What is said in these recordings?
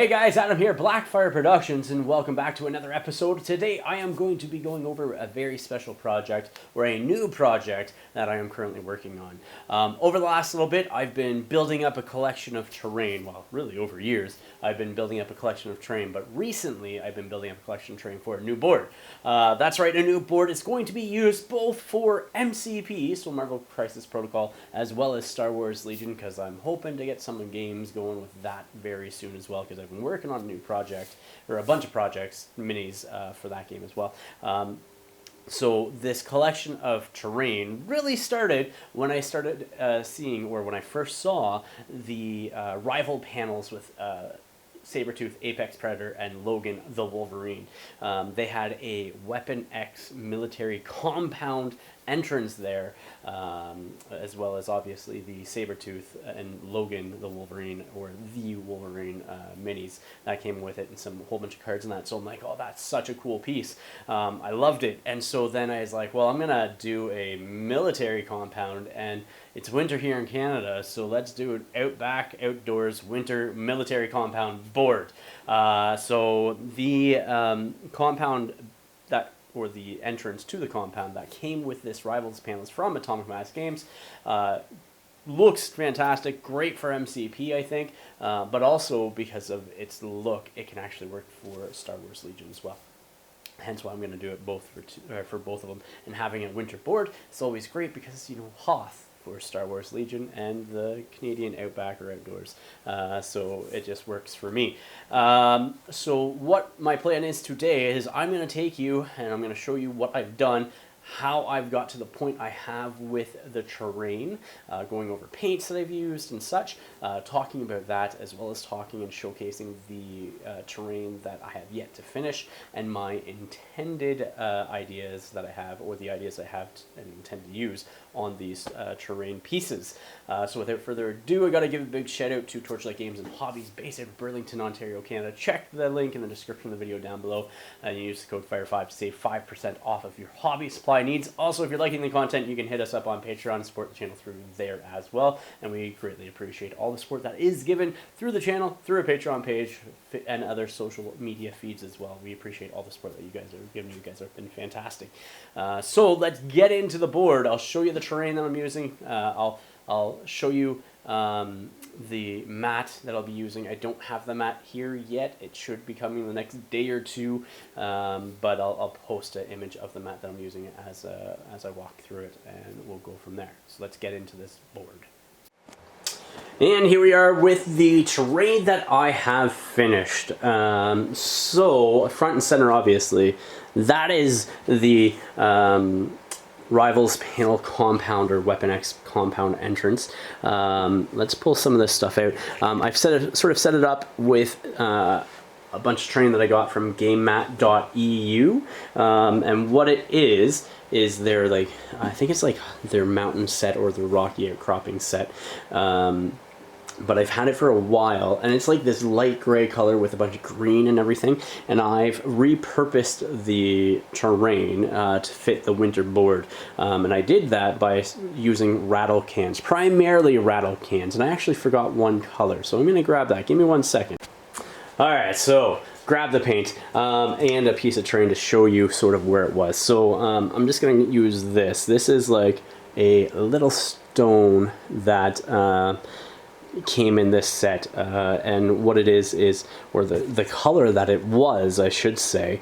Hey guys, Adam here, Blackfyre Productions, and welcome back to another episode. Today I am going to be going over a very special project, or a new project that I am currently working on. Over the last little bit, I've been building up a collection of terrain. Well, really over years, I've been building up a collection of terrain, but recently I've been building up a collection of terrain for a new board. That's right, a new board is going to be used both for MCP, so Marvel Crisis Protocol, as well as Star Wars Legion, because I'm hoping to get some games going with that very soon as well, because I've been working on a new project, or a bunch of projects, minis for that game as well. So this collection of terrain really started when I started seeing, or when I first saw the rival panels with Sabretooth, Apex Predator, and Logan the Wolverine. They had a Weapon X military compound entrance there, as well as obviously the Sabretooth and Logan the Wolverine, or the Wolverine minis that came with it, and some whole bunch of cards and that. So I'm like, oh, that's such a cool piece. I loved it. And so then I was like, well, I'm gonna do a military compound, and it's winter here in Canada, so let's do an outback, outdoors, winter military compound board. So the compound that, or the entrance to the compound that came with this Rivals panels from Atomic Mass Games, looks fantastic, great for MCP, I think, but also because of its look, it can actually work for Star Wars Legion as well. Hence why I'm going to do it both for both of them. And having a winter board is always great because, you know, Hoth for Star Wars Legion and the Canadian Outback or outdoors. So it just works for me. So what my plan is today is I'm going to take you and I'm going to show you what I've done, how I've got to the point I have with the terrain, going over paints that I've used and such, talking about that, as well as talking and showcasing the terrain that I have yet to finish, and my intended ideas that I have, or the ideas I have and intend to use on these terrain pieces. So without further ado, I gotta give a big shout out to Torchlight Games and Hobbies based in Burlington, Ontario, Canada. Check the link in the description of the video down below, and use the code FIRE5 to save 5% off of your hobby supply needs. Also, if you're liking the content, you can hit us up on Patreon and support the channel through there as well, and we greatly appreciate all the support that is given through the channel, through a Patreon page, and other social media feeds as well. We appreciate all the support that you guys are giving. You guys have been fantastic. So let's get into the board. I'll show you the terrain that I'm using. I'll show you the mat that I'll be using. I don't have the mat here yet. It should be coming the next day or two, but I'll post an image of the mat that I'm using as I walk through it, and we'll go from there. So let's get into this board. And here we are with the terrain that I have finished. So front and center, obviously, that is the Rivals panel compound, or Weapon X compound entrance. Let's pull some of this stuff out. I've sort of set it up with a bunch of terrain that I got from GameMat.eu, and what it is their, like, I think it's like their mountain set or the rocky outcropping set. But I've had it for a while, and it's like this light gray color with a bunch of green and everything, and I've repurposed the terrain to fit the winter board, and I did that by using rattle cans, primarily rattle cans, and I actually forgot one color, so I'm going to grab that. Give me 1 second. Alright, so grab the paint and a piece of terrain to show you sort of where it was. So I'm just going to use this. This is like a little stone that came in this set, and what it is, or the color that it was, I should say,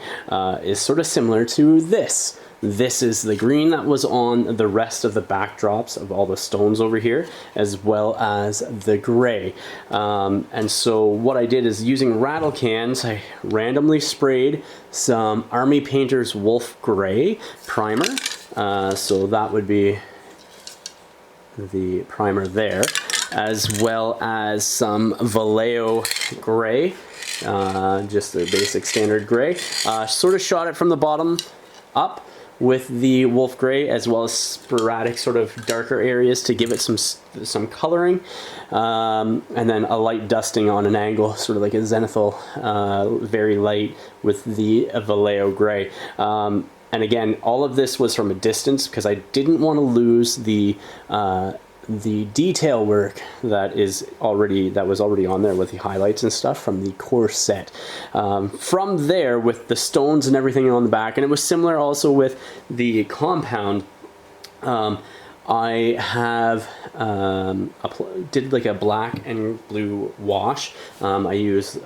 is sort of similar to this. This is the green that was on the rest of the backdrops of all the stones over here, as well as the gray. And so what I did is, using rattle cans, I randomly sprayed some Army Painter's Wolf Gray primer. So that would be the primer there, as well as some Vallejo gray, just the basic standard gray. Sort of shot it from the bottom up with the wolf gray, as well as sporadic sort of darker areas to give it some coloring, and then a light dusting on an angle, sort of like a zenithal, very light with the Vallejo gray. And again, all of this was from a distance because I didn't want to lose the the detail work that was already on there with the highlights and stuff from the core set. From there, with the stones and everything on the back, and it was similar also with the compound. I have did like a black and blue wash. I used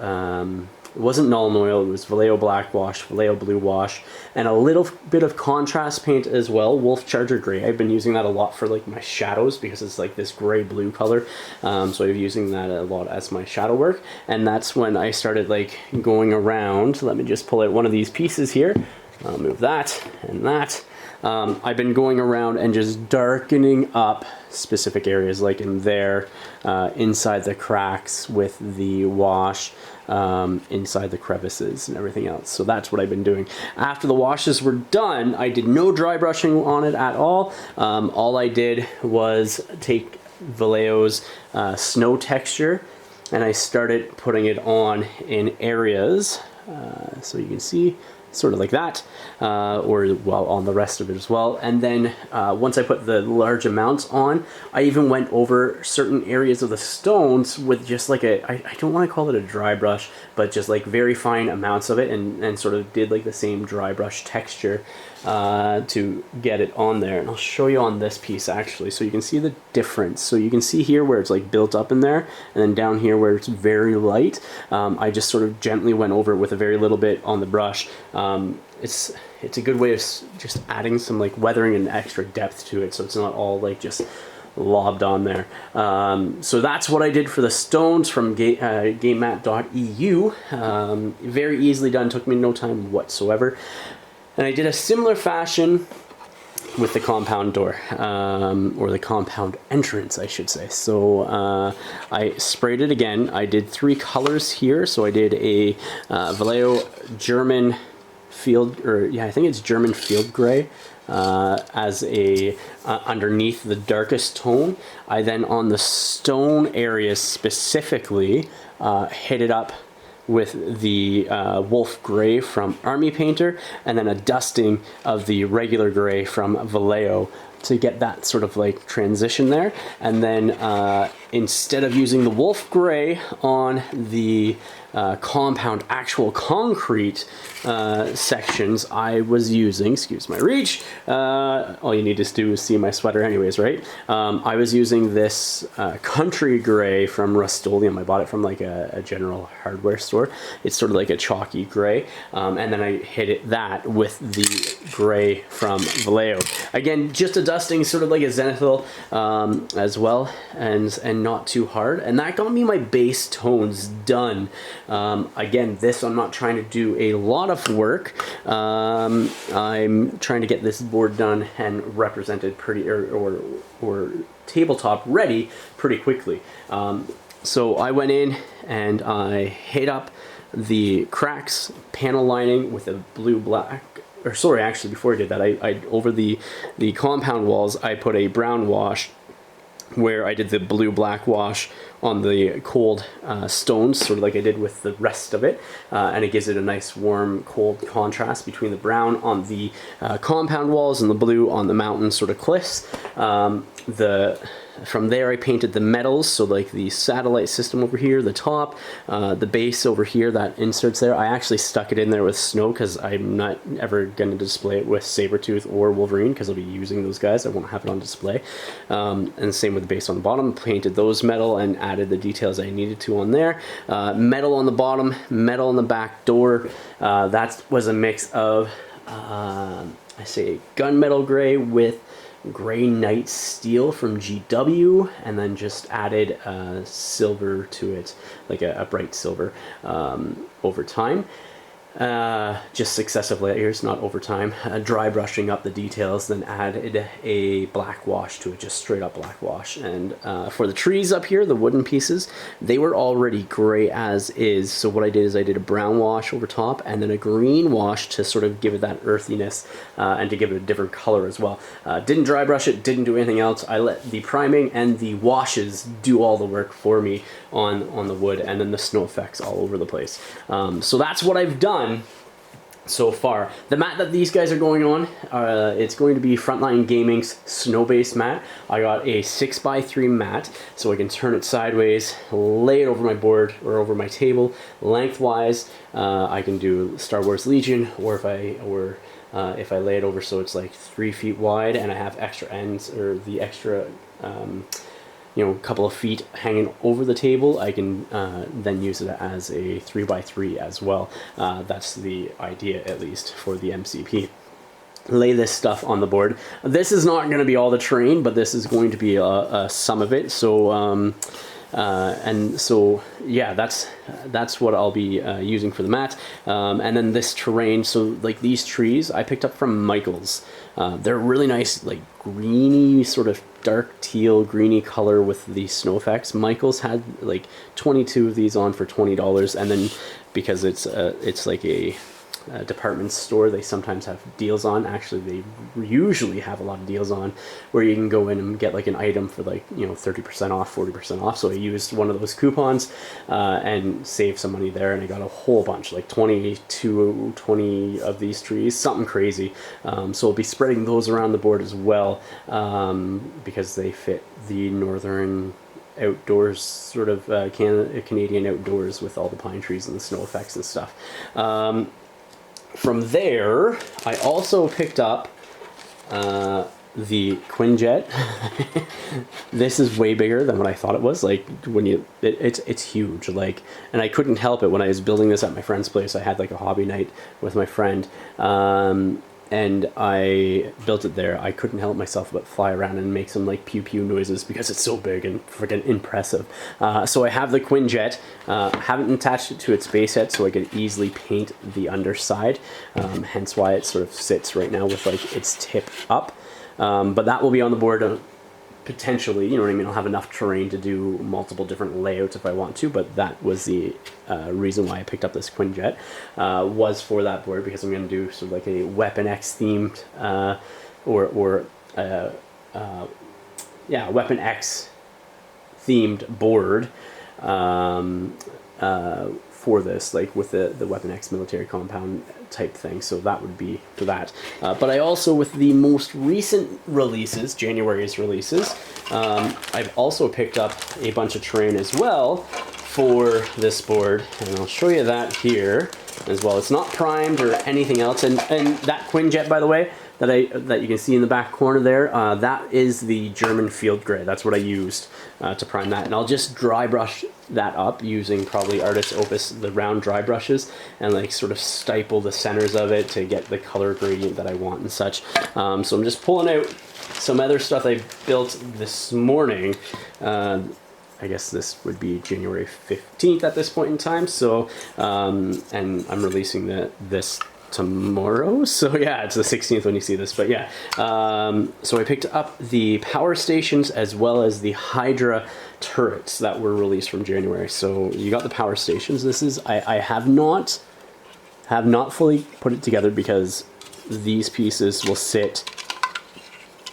it wasn't Null and Oil, it was Vallejo black wash, Vallejo blue wash, and a little bit of contrast paint as well, Wolf Charger gray. I've been using that a lot for like my shadows because it's like this gray blue color. So I've been using that a lot as my shadow work, and that's when I started like going around. Let me just pull out one of these pieces here. I'll move that and that. I've been going around and just darkening up specific areas, like in there, inside the cracks with the wash, inside the crevices and everything else. So that's what I've been doing. After the washes were done, I did no dry brushing on it at all. All I did was take Vallejo's snow texture, and I started putting it on in areas. So you can see, sort of like that, or well, on the rest of it as well. And then once I put the large amounts on, I even went over certain areas of the stones with just like I don't want to call it a dry brush, but just like very fine amounts of it, and sort of did like the same dry brush texture to get it on there. And I'll show you on this piece actually, so you can see the difference. So you can see here where it's like built up in there, and then down here where it's very light. I just sort of gently went over it with a very little bit on the brush. It's a good way of just adding some like weathering and extra depth to it, so it's not all like just lobbed on there. So that's what I did for the stones from GameMat.eu. Very easily done, took me no time whatsoever. And I did a similar fashion with the compound door, or the compound entrance, I should say. So I sprayed it again. I did 3 colors here. So I did a Vallejo German field, or yeah, I think it's German field gray, as a underneath the darkest tone. I then, on the stone areas specifically, hit it up with the Wolf Gray from Army Painter, and then a dusting of the regular gray from Vallejo to get that sort of like transition there. And then instead of using the Wolf Gray on the compound actual concrete sections, I was using, excuse my reach, all you need to do is see my sweater anyways, right? I was using this country gray from Rust-Oleum. I bought it from like a general hardware store. It's sort of like a chalky gray, and then I hit that with the gray from Vallejo. Again, just a dusting, sort of like a zenithal as well, and not too hard, and that got me my base tones done. Again, this, I'm not trying to do a lot of work. I'm trying to get this board done and represented pretty, or tabletop ready pretty quickly. So I went in and I hit up the cracks panel lining with a blue black, or sorry, actually before I did that, I over the compound walls, I put a brown wash where I did the blue black wash on the cold stones, sort of like I did with the rest of it, and it gives it a nice warm cold contrast between the brown on the compound walls and the blue on the mountain sort of cliffs. From there I painted the metals, so like the satellite system over here, the top, the base over here that inserts there. I actually stuck it in there with snow because I'm not ever going to display it with Sabretooth or Wolverine because I'll be using those guys. I won't have it on display. And same with the base on the bottom. Painted those metal and added the details I needed to on there. Metal on the bottom, metal on the back door. That was a mix of, I say, gunmetal gray with Gray Knight Steel from GW, and then just added silver to it, like a bright silver, over time. Just successive layers, not over time. Dry brushing up the details, then added a black wash to it, just straight up black wash. And for the trees up here, the wooden pieces, they were already gray as is. So what I did is I did a brown wash over top and then a green wash to sort of give it that earthiness and to give it a different color as well. Didn't dry brush it, didn't do anything else. I let the priming and the washes do all the work for me on the wood, and then the snow effects all over the place. So that's what I've done so far. The mat that these guys are going on, it's going to be Frontline Gaming's snow-based mat. I got a 6x3 mat, so I can turn it sideways, lay it over my board or over my table lengthwise. I can do Star Wars Legion, or if I lay it over so it's like 3 feet wide and I have extra ends, or the extra you know, couple of feet hanging over the table, I can then use it as a 3x3 as well. That's the idea, at least, for the MCP. Lay this stuff on the board. This is not going to be all the terrain, but this is going to be some of it. So, and so, yeah, that's what I'll be using for the mat. And then this terrain, so like these trees, I picked up from Michael's. They're really nice, like greeny, sort of dark teal, greeny color with the snow effects. Michael's had like 22 of these on for $20, and then because it's like a department store, they sometimes have deals on. Actually, they usually have a lot of deals on where you can go in and get like an item for like, you know, 30% off, 40% off. So I used one of those coupons and saved some money there, and I got a whole bunch, like 20 of these trees, something crazy. So I'll be spreading those around the board as well, because they fit the northern outdoors, sort of Canadian outdoors with all the pine trees and the snow effects and stuff. From there, I also picked up the Quinjet. This is way bigger than what I thought it was. Like when it's huge. Like, and I couldn't help it when I was building this at my friend's place. I had like a hobby night with my friend, and I built it there. I couldn't help myself but fly around and make some like pew pew noises because it's so big and freaking impressive. So I have the Quinjet. Haven't attached it to its base yet, so I could easily paint the underside. Hence why it sort of sits right now with like its tip up. But that will be on the board potentially, you know what I mean? I'll have enough terrain to do multiple different layouts if I want to, but that was the reason why I picked up this Quinjet, was for that board, because I'm going to do sort of like a Weapon X themed, yeah, Weapon X themed board for this, like with the Weapon X military compound type thing. So that would be for that. But I also, with the most recent releases, January's releases, I've also picked up a bunch of terrain as well for this board, and I'll show you that here as well. It's not primed or anything else, and that Quinjet, by the way, that you can see in the back corner there, that is the German field gray. That's what I used to prime that, and I'll just dry brush that up using probably Artist Opus, the round dry brushes, and like sort of stipple the centers of it to get the color gradient that I want and such. So I'm just pulling out some other stuff I built this morning. I guess this would be January 15th at this point in time. So, and I'm releasing this tomorrow. So yeah, it's the 16th when you see this, but yeah. So I picked up the power stations as well as the Hydra turrets that were released from January. So you got the power stations. This is, I have not fully put it together because these pieces will sit,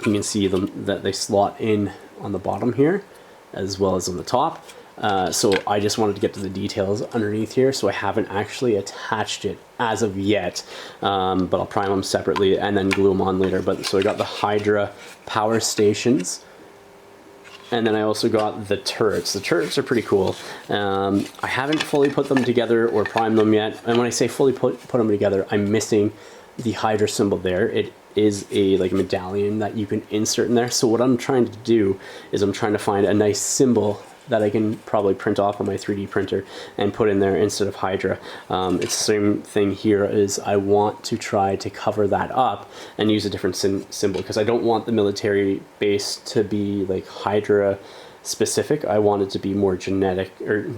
you can see them, that they slot in on the bottom here as well as on the top. So I just wanted to get to the details underneath here, so I haven't actually attached it as of yet, but I'll prime them separately and then glue them on later. But so I got the Hydra power stations, and then I also got the turrets. The turrets are pretty cool. I haven't fully put them together or primed them yet, and when I say fully put them together, I'm missing the Hydra symbol there. It is a like medallion that you can insert in there. So what I'm trying to do is I'm trying to find a nice symbol that I can probably print off on my 3D printer and put in there instead of Hydra. It's the same thing here, is I want to try to cover that up and use a different symbol, because I don't want the military base to be like Hydra specific. I want it to be more generic, or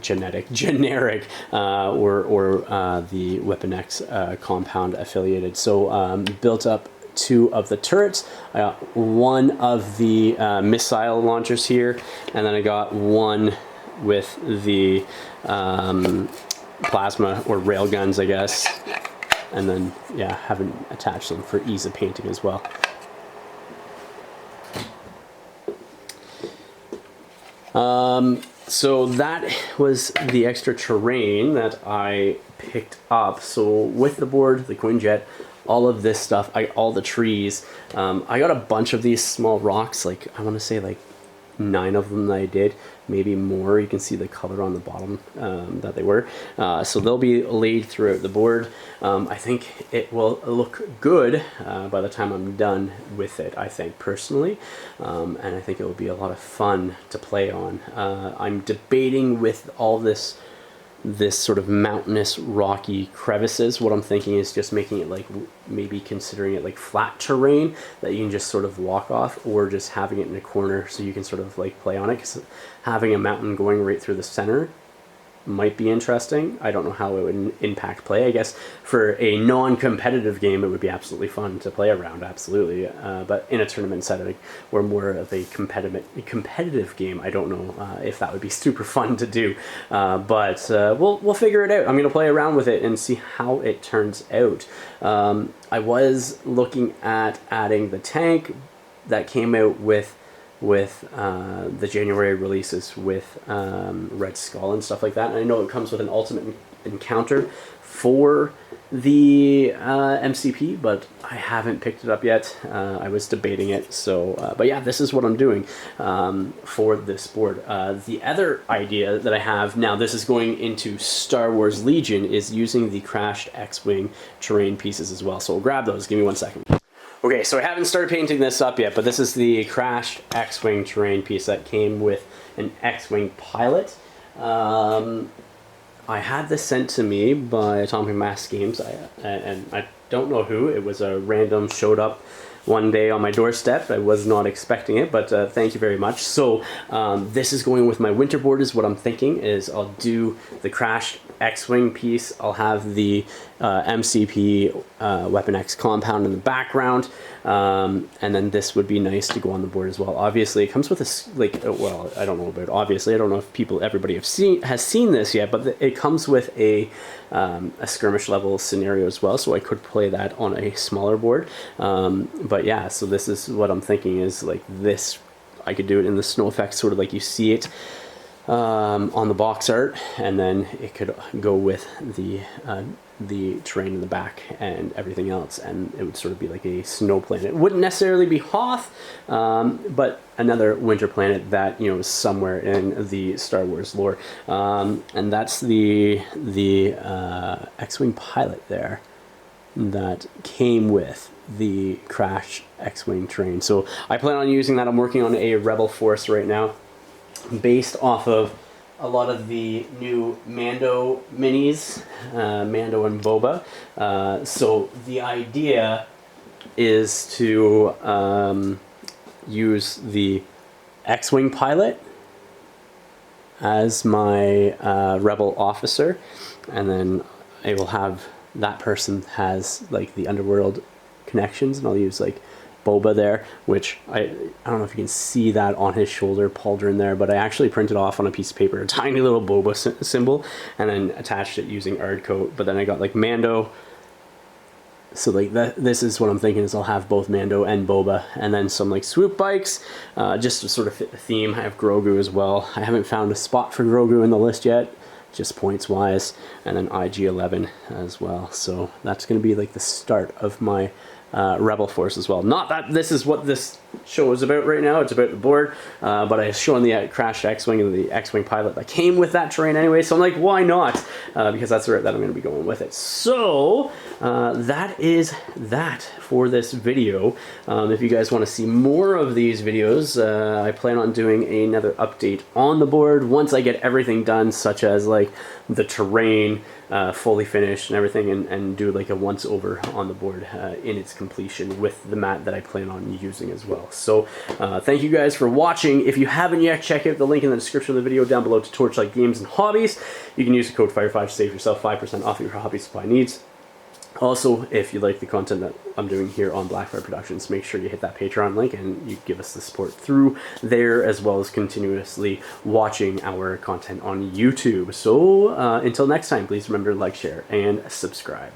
the Weapon X compound affiliated. So built up 2 of the turrets. I got 1 of the missile launchers here, and then I got 1 with the plasma or rail guns, I guess. And then, yeah, haven't attached them for ease of painting as well. So that was the extra terrain that I picked up. So with the board, the Quinjet, all of this stuff, all the trees, I got a bunch of these small rocks, like I want to say like 9 of them that I did, maybe more. You can see the color on the bottom that they were. So they'll be laid throughout the board. I think it will look good by the time I'm done with it, I think, personally. And I think it will be a lot of fun to play on. I'm debating with all this sort of mountainous rocky crevices. What I'm thinking is just making it like, maybe considering it like flat terrain that you can just sort of walk off, or just having it in a corner so you can sort of like play on it, because having a mountain going right through the center might be interesting. I don't know how it would impact play. I guess for a non-competitive game it would be absolutely fun to play around, absolutely. But in a tournament setting or more of a competitive game, I don't know if that would be super fun to do. But we'll figure it out. I'm gonna play around with it and see how it turns out. I was looking at adding the tank that came out with the January releases with Red Skull and stuff like that. And I know it comes with an ultimate encounter for the MCP, but I haven't picked it up yet. I was debating it, so but yeah, this is what I'm doing for this board. The other idea that I have now, this is going into Star Wars Legion, is using the crashed X-Wing terrain pieces as well. So we'll grab those. Give me 1 second. Okay, so I haven't started painting this up yet, but this is the crashed X-Wing terrain piece that came with an X-Wing pilot. I had this sent to me by Atomic Mass Games, and I don't know who. It was a random, showed up one day on my doorstep. I was not expecting it, but thank you very much. So this is going with my winter board, is what I'm thinking. Is I'll do the crashed X-Wing piece. I'll have the MCP Weapon X compound in the background, and then this would be nice to go on the board as well. Obviously, it comes with a well, I don't know about obviously. I don't know if everybody has seen this yet, but it comes with a skirmish level scenario as well. So I could play that on a smaller board. But yeah, so this is what I'm thinking, is like this. I could do it in the snow effects, sort of like you see it on the box art, and then it could go with the terrain in the back and everything else, and it would sort of be like a snow planet. It wouldn't necessarily be Hoth, but another winter planet that, you know, is somewhere in the Star Wars lore. And that's the X-Wing pilot there that came with the crashed X-Wing terrain. So I plan on using that. I'm working on a Rebel Force right now, based off of a lot of the new Mando minis, Mando and Boba. So the idea is to use the X-Wing pilot as my Rebel officer, and then I will have that person has like the underworld connections, and I'll use like Boba there, which I don't know if you can see that on his shoulder pauldron there, but I actually printed off on a piece of paper a tiny little Boba symbol and then attached it using Ardcoat. But then I got like Mando, so like this is what I'm thinking, is I'll have both Mando and Boba, and then some like swoop bikes, just to sort of fit the theme. I have Grogu as well. I haven't found a spot for Grogu in the list yet, just points wise, and then IG-11 as well. So that's going to be like the start of my Rebel Force as well. Not that this is what this show is about right now, it's about the board, but I was showing the crashed X-Wing and the X-Wing pilot that came with that terrain anyway, so I'm like, why not? Because that's the route that I'm going to be going with it. So that is that for this video. If you guys want to see more of these videos, I plan on doing another update on the board once I get everything done, such as like the terrain fully finished and everything, and do like a once over on the board in its completion with the mat that I plan on using as well. So thank you guys for watching. If you haven't yet, check out the link in the description of the video down below to Torchlight Games and Hobbies. You can use the code FIRE5 to save yourself 5% off your hobby supply needs. Also, if you like the content that I'm doing here on Blackfyre Productions, make sure you hit that Patreon link and you give us the support through there, as well as continuously watching our content on YouTube. So until next time, please remember to like, share, and subscribe.